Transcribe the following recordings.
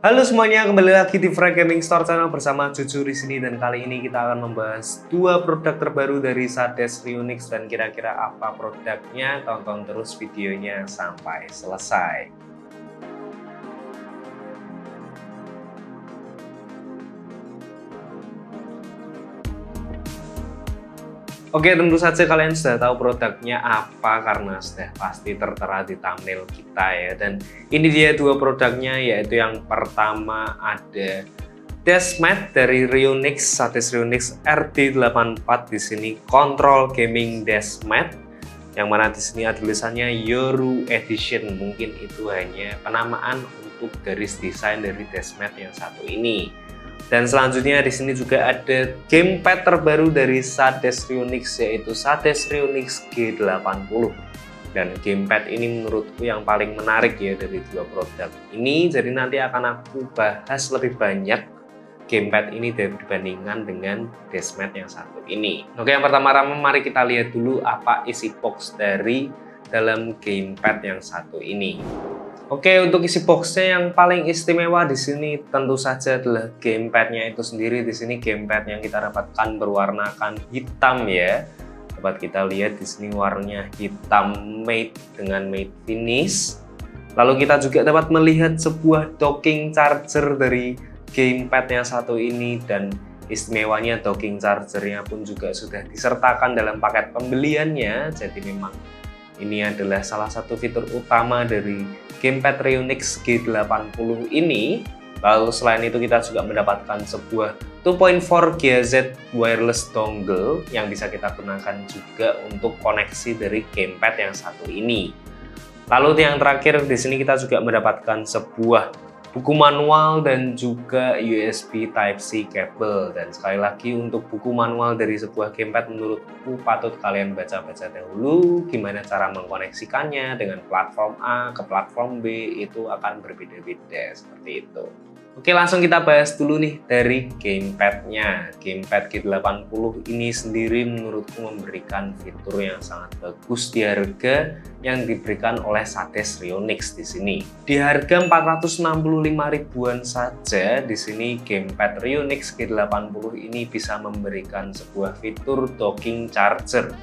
Halo semuanya, kembali lagi di Frank Gaming Store Channel bersama Juju di sini, dan kali ini kita akan membahas dua produk terbaru dari Sades Ryunix dan kira-kira apa produknya. Tonton terus videonya sampai selesai. Oke, tentu saja kalian sudah tahu produknya apa karena sudah pasti tertera di thumbnail kita ya. Dan ini dia dua produknya, yaitu yang pertama ada deskmat dari Ryunix, Sades Ryunix RD84. Di sini Control Gaming Deskmat, yang mana di sini ada tulisannya Yoru Edition. Mungkin itu hanya penamaan untuk garis desain dari deskmat yang satu ini. Dan selanjutnya di sini juga ada gamepad terbaru dari Sades Ryunix, yaitu Sades Ryunix G80. Dan gamepad ini menurutku yang paling menarik ya dari dua produk ini. Jadi nanti akan aku bahas lebih banyak gamepad ini dibandingkan dengan deskmat yang satu ini. Oke, yang pertama-tama mari kita lihat dulu apa isi box dari dalam gamepad yang satu ini. Oke, untuk isi boxnya yang paling istimewa di sini tentu saja adalah gamepadnya itu sendiri. Di sini gamepad yang kita dapatkan berwarnakan hitam ya. Dapat kita lihat di sini warnanya hitam matte dengan matte finish. Lalu kita juga dapat melihat sebuah docking charger dari gamepad yang satu ini, dan istimewanya docking chargernya pun juga sudah disertakan dalam paket pembeliannya. Jadi memang ini adalah salah satu fitur utama dari gamepad Ryunix G80 ini. Lalu selain itu kita juga mendapatkan sebuah 2.4 GHz wireless dongle yang bisa kita gunakan juga untuk koneksi dari gamepad yang satu ini. Lalu yang terakhir di sini kita juga mendapatkan sebuah buku manual dan juga USB Type-C kabel. Dan sekali lagi, untuk buku manual dari sebuah gamepad menurutku patut kalian baca-baca dahulu gimana cara mengkoneksikannya dengan platform A ke platform B, itu akan berbeda-beda seperti itu. Oke, langsung kita bahas dulu nih dari gamepadnya. Gamepad G80 ini sendiri menurutku memberikan fitur yang sangat bagus di harga yang diberikan oleh Sades Ryunix di sini. Di harga 465 ribuan saja, di sini gamepad Ryunix G80 ini bisa memberikan sebuah fitur docking charger.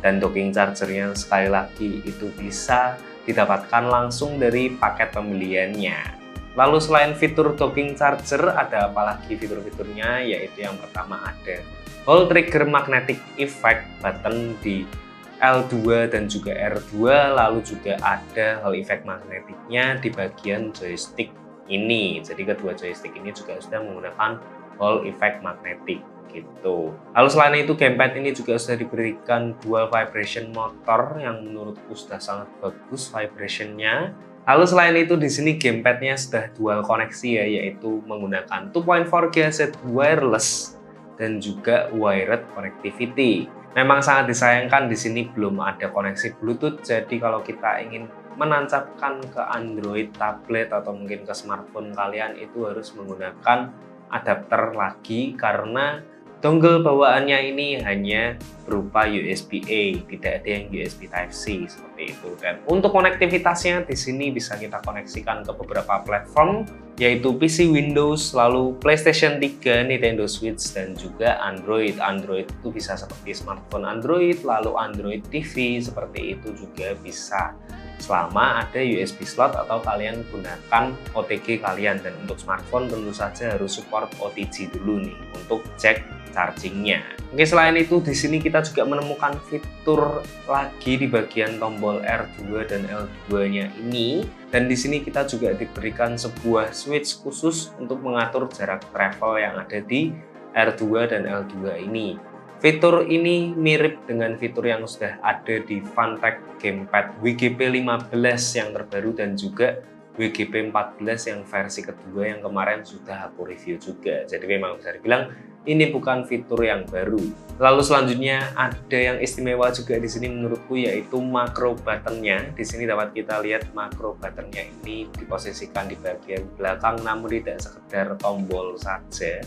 Dan docking chargernya sekali lagi itu bisa didapatkan langsung dari paket pembeliannya. Lalu selain fitur docking charger, ada apa lagi fitur-fiturnya? Yaitu yang pertama ada Hall Trigger Magnetic Effect button di L2 dan juga R2. Lalu juga ada Hall Effect magnetiknya di bagian joystick ini. Jadi kedua joystick ini juga sudah menggunakan Hall Effect magnetic gitu. Lalu selain itu gamepad ini juga sudah diberikan dual vibration motor yang menurutku sudah sangat bagus vibrationnya. Lalu selain itu di sini gamepadnya sudah dual koneksi ya, yaitu menggunakan 2.4 GHz wireless dan juga wired connectivity. Memang sangat disayangkan di sini belum ada koneksi Bluetooth. Jadi kalau kita ingin menancapkan ke Android tablet atau mungkin ke smartphone kalian, itu harus menggunakan adapter lagi karena dongle bawaannya ini hanya berupa USB-A, tidak ada yang USB Type-C seperti itu. Dan untuk konektivitasnya di sini bisa kita koneksikan ke beberapa platform, yaitu PC Windows, lalu PlayStation 3, Nintendo Switch, dan juga Android. Android itu bisa seperti smartphone Android, lalu Android TV seperti itu juga bisa, selama ada USB slot atau kalian gunakan OTG kalian. Dan untuk smartphone tentu saja harus support OTG dulu nih untuk cek chargingnya. Oke, selain itu di sini kita juga menemukan fitur lagi di bagian tombol R2 dan L2-nya ini. Dan di sini kita juga diberikan sebuah switch khusus untuk mengatur jarak travel yang ada di R2 dan L2 ini. Fitur ini mirip dengan fitur yang sudah ada di Funtech Gamepad WGP 15 yang terbaru dan juga WGP 14 yang versi kedua yang kemarin sudah aku review juga. Jadi memang bisa dibilang ini bukan fitur yang baru. Lalu selanjutnya ada yang istimewa juga di sini menurutku, yaitu makro buttonnya. Di sini dapat kita lihat makro buttonnya ini diposisikan di bagian belakang, namun tidak sekedar tombol saja.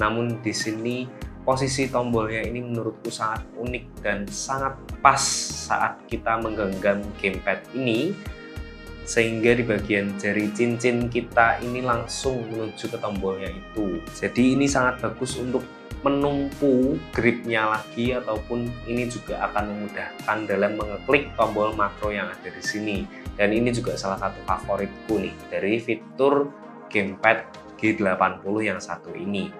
Namun di sini posisi tombolnya ini menurutku sangat unik dan sangat pas saat kita menggenggam gamepad ini. sehingga di bagian jari cincin kita ini langsung menuju ke tombolnya itu. Jadi ini sangat bagus untuk menumpu gripnya lagi, ataupun ini juga akan memudahkan dalam mengeklik tombol makro yang ada di sini. Dan ini juga salah satu favoritku nih dari fitur gamepad G80 yang satu ini.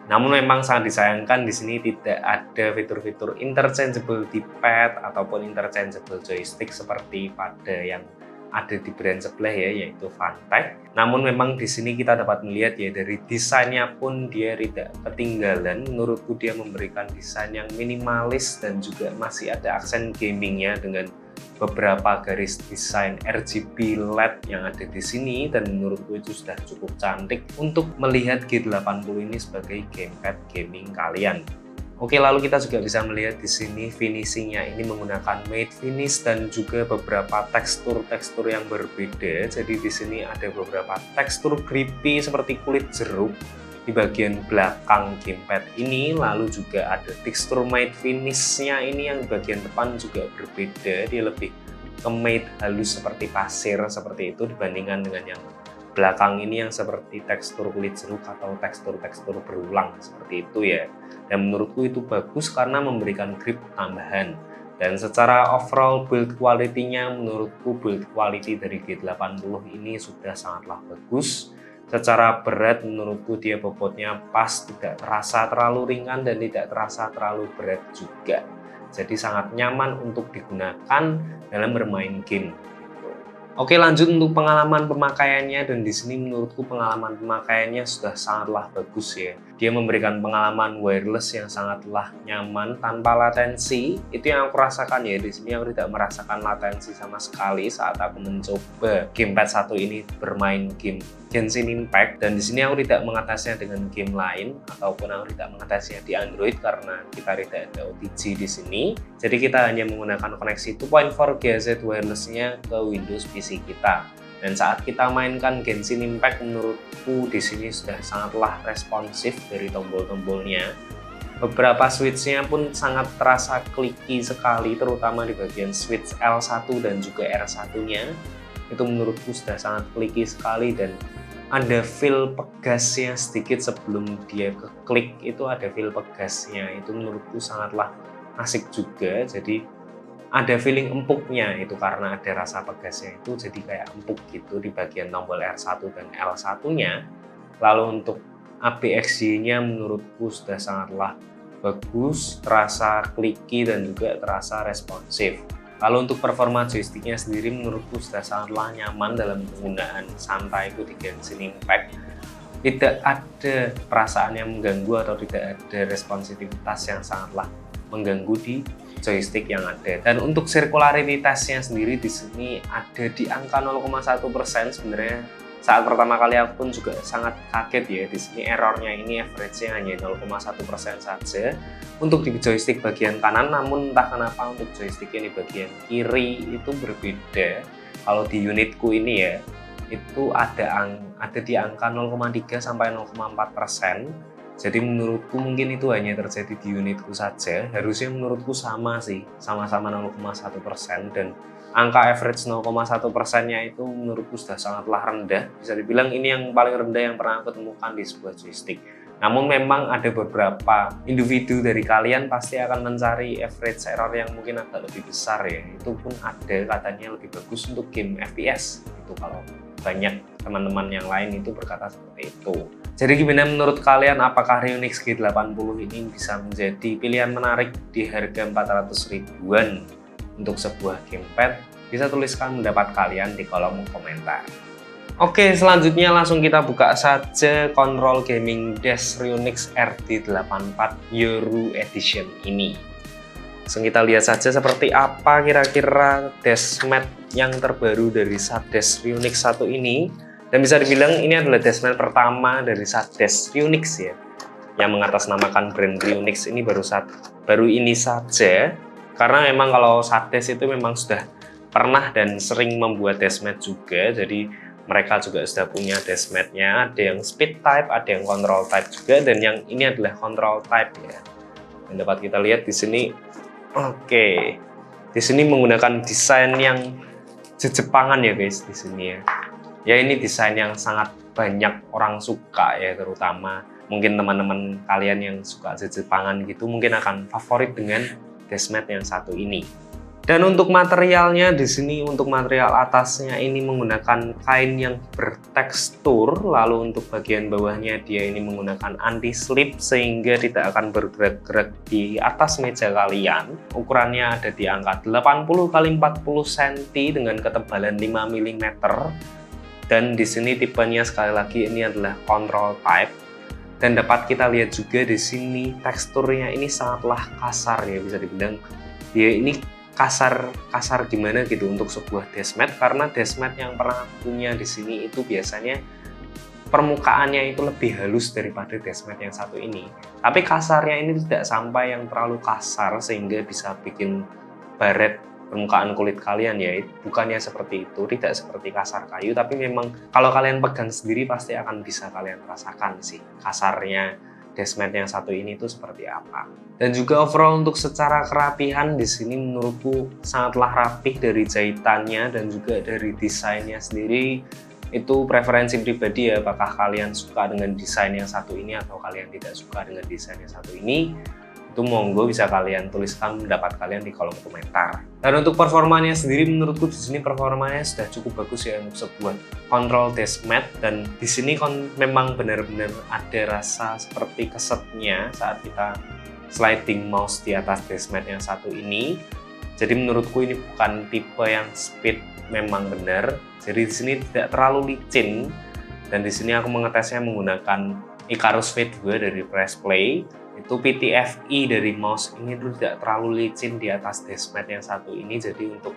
Namun memang sangat disayangkan di sini tidak ada fitur-fitur interchangeable D-pad ataupun interchangeable joystick seperti pada yang ada di brand sebelah ya, yaitu Fantech. Namun memang di sini kita dapat melihat ya, dari desainnya pun dia tidak ketinggalan. Menurutku dia memberikan desain yang minimalis dan juga masih ada aksen gamingnya dengan beberapa garis desain RGB LED yang ada di sini, dan menurutku itu sudah cukup cantik untuk melihat G80 ini sebagai gamepad gaming kalian. Oke, lalu kita juga bisa melihat di sini finishingnya ini menggunakan matte finish dan juga beberapa tekstur-tekstur yang berbeda. Jadi di sini ada beberapa tekstur grippy seperti kulit jeruk di bagian belakang gamepad ini, lalu juga ada tekstur matte finishnya ini yang di bagian depan juga berbeda, dia lebih ke matte halus seperti pasir seperti itu dibandingkan dengan yang belakang ini yang seperti tekstur kulit jeruk atau tekstur-tekstur berulang seperti itu ya. Dan menurutku itu bagus karena memberikan grip tambahan. Dan secara overall build quality-nya, menurutku build quality dari G80 ini sudah sangatlah bagus. Secara berat menurutku dia bobotnya pas, tidak terasa terlalu ringan dan tidak terasa terlalu berat juga. Jadi sangat nyaman untuk digunakan dalam bermain game. Oke, lanjut untuk pengalaman pemakaiannya, dan di sini menurutku pengalaman pemakaiannya sudah sangatlah bagus ya. Dia memberikan pengalaman wireless yang sangatlah nyaman tanpa latensi. Itu yang aku rasakan ya. Di sini aku tidak merasakan latensi sama sekali saat aku mencoba gamepad satu ini bermain game Genshin Impact, dan di sini aku tidak mengatasinya dengan game lain ataupun aku tidak mengatasinya di Android karena kita tidak ada OTG di sini. Jadi kita hanya menggunakan koneksi 2.4 GHz wirelessnya ke Windows PC kita. Dan saat kita mainkan Genshin Impact, menurutku di sini sudah sangatlah responsif dari tombol-tombolnya. Beberapa switch-nya pun sangat terasa clicky sekali, terutama di bagian switch L1 dan juga R1-nya. Itu menurutku sudah sangat clicky sekali, dan ada feel pegasnya sedikit sebelum dia ke klik, itu ada feel pegasnya, itu menurutku sangatlah asik juga. Jadi ada feeling empuknya itu karena ada rasa pegasnya, itu jadi kayak empuk gitu di bagian tombol R1 dan L1-nya. Lalu untuk APXY-nya menurutku sudah sangatlah bagus, terasa clicky dan juga terasa responsif. Lalu untuk performa joysticknya sendiri menurutku sudah sangatlah nyaman dalam penggunaan santaiku di Genshin Impact. Tidak ada perasaan yang mengganggu atau tidak ada responsivitas yang sangatlah mengganggu di joystick yang ada. Dan untuk circularitasnya sendiri di sini ada di angka 0,1%. Sebenarnya saat pertama kali aku pun juga sangat kaget ya, di sini errornya ini average-nya hanya 0,1% saja untuk di joystick bagian kanan. Namun entah kenapa untuk joystick yang di bagian kiri itu berbeda. Kalau di unitku ini ya, itu ada di angka 0,3 sampai 0,4%. Jadi menurutku mungkin itu hanya terjadi di unitku saja. Harusnya menurutku sama sih, sama-sama 0,1%, dan angka average 0,1%-nya itu menurutku sudah sangatlah rendah. Bisa dibilang ini yang paling rendah yang pernah aku temukan di sebuah joystick. Namun memang ada beberapa individu dari kalian pasti akan mencari average error yang mungkin agak lebih besar ya. Itu pun ada katanya lebih bagus untuk game FPS. Itu kalau banyak teman-teman yang lain itu berkata seperti itu. Jadi gimana menurut kalian, apakah Ryunix G80 ini bisa menjadi pilihan menarik di harga 400 ribuan untuk sebuah gamepad? Bisa tuliskan pendapat kalian di kolom komentar. Oke, selanjutnya langsung kita buka saja Control Gaming Dash Ryunix RD84 Yoru Edition ini. Langsung kita lihat saja seperti apa kira-kira dashmat yang terbaru dari SatDash Ryunix 1 ini. Dan bisa dibilang ini adalah dashmat pertama dari SatDash Ryunix ya, yang mengatasnamakan brand Ryunix ini baru ini saja. Karena memang kalau SatDash itu memang sudah pernah dan sering membuat dashmat juga. Jadi mereka juga sudah punya dashmatnya, ada yang speed type, ada yang control type juga, dan yang ini adalah control type ya. Dan dapat kita lihat di sini, oke, di sini menggunakan desain yang Jepangan ya guys di sini ya. Ya ini desain yang sangat banyak orang suka ya, terutama mungkin teman-teman kalian yang suka Jepangan gitu mungkin akan favorit dengan deskmat yang satu ini. Dan untuk materialnya di sini, untuk material atasnya ini menggunakan kain yang bertekstur, lalu untuk bagian bawahnya dia ini menggunakan anti slip sehingga tidak akan bergerak-gerak di atas meja kalian. Ukurannya ada di angka 80 x 40 cm dengan ketebalan 5 mm. Dan di sini tipenya sekali lagi ini adalah control type. Dan dapat kita lihat juga di sini teksturnya ini sangatlah kasar ya, bisa dibilang dia ini kasar gimana gitu untuk sebuah deskmat, karena deskmat yang pernah punya di sini itu biasanya permukaannya itu lebih halus daripada deskmat yang satu ini. Tapi kasarnya ini tidak sampai yang terlalu kasar sehingga bisa bikin baret permukaan kulit kalian ya. Bukannya seperti itu, tidak seperti kasar kayu, tapi memang kalau kalian pegang sendiri pasti akan bisa kalian rasakan sih kasarnya deskmat yang satu ini itu seperti apa. Dan juga overall untuk secara kerapihan di sini menurutku sangatlah rapih dari jahitannya dan juga dari desainnya sendiri. Itu preferensi pribadi ya, apakah kalian suka dengan desain yang satu ini atau kalian tidak suka dengan desain yang satu ini. Itu monggo bisa kalian tuliskan pendapat kalian di kolom komentar. Dan untuk performanya sendiri menurutku di sini performanya sudah cukup bagus ya untuk sebuah control deskmat, dan di sini memang benar-benar ada rasa seperti kesetnya saat kita sliding mouse di atas deskmat yang satu ini. Jadi menurutku ini bukan tipe yang speed, memang benar. Jadi di sini tidak terlalu licin, dan di sini aku mengetesnya menggunakan Icarus V2 dari Press Play. Itu PTFE dari mouse ini tuh tidak terlalu licin di atas deskmat yang satu ini, jadi untuk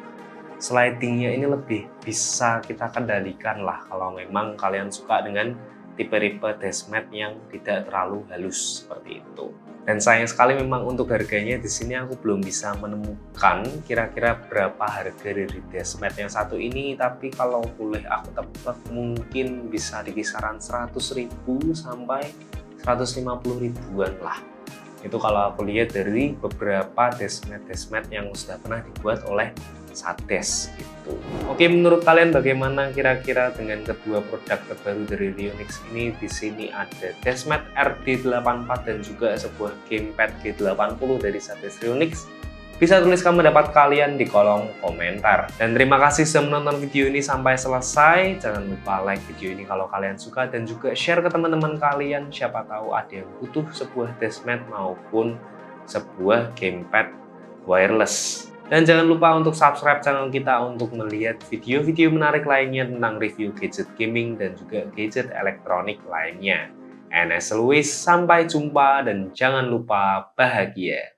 slidingnya ini lebih bisa kita kendalikan lah kalau memang kalian suka dengan tipe-tipe deskmat yang tidak terlalu halus seperti itu. Dan sayang sekali memang untuk harganya di sini aku belum bisa menemukan kira-kira berapa harga dari deskmat yang satu ini, tapi kalau boleh aku tebak mungkin bisa di kisaran 100.000 sampai 150 ribuan lah. Itu kalau aku lihat dari beberapa deskmat yang sudah pernah dibuat oleh Sades gitu. Oke, menurut kalian bagaimana kira-kira dengan kedua produk terbaru dari Rionix ini? Di sini ada deskmat RD84 dan juga sebuah gamepad G80 dari Sades Rionix. Bisa tuliskan pendapat kalian di kolom komentar. Dan terima kasih sudah menonton video ini sampai selesai. Jangan lupa like video ini kalau kalian suka dan juga share ke teman-teman kalian. Siapa tahu ada yang butuh sebuah deskmat maupun sebuah gamepad wireless. Dan jangan lupa untuk subscribe channel kita untuk melihat video-video menarik lainnya tentang review gadget gaming dan juga gadget elektronik lainnya. And as always, sampai jumpa dan jangan lupa bahagia.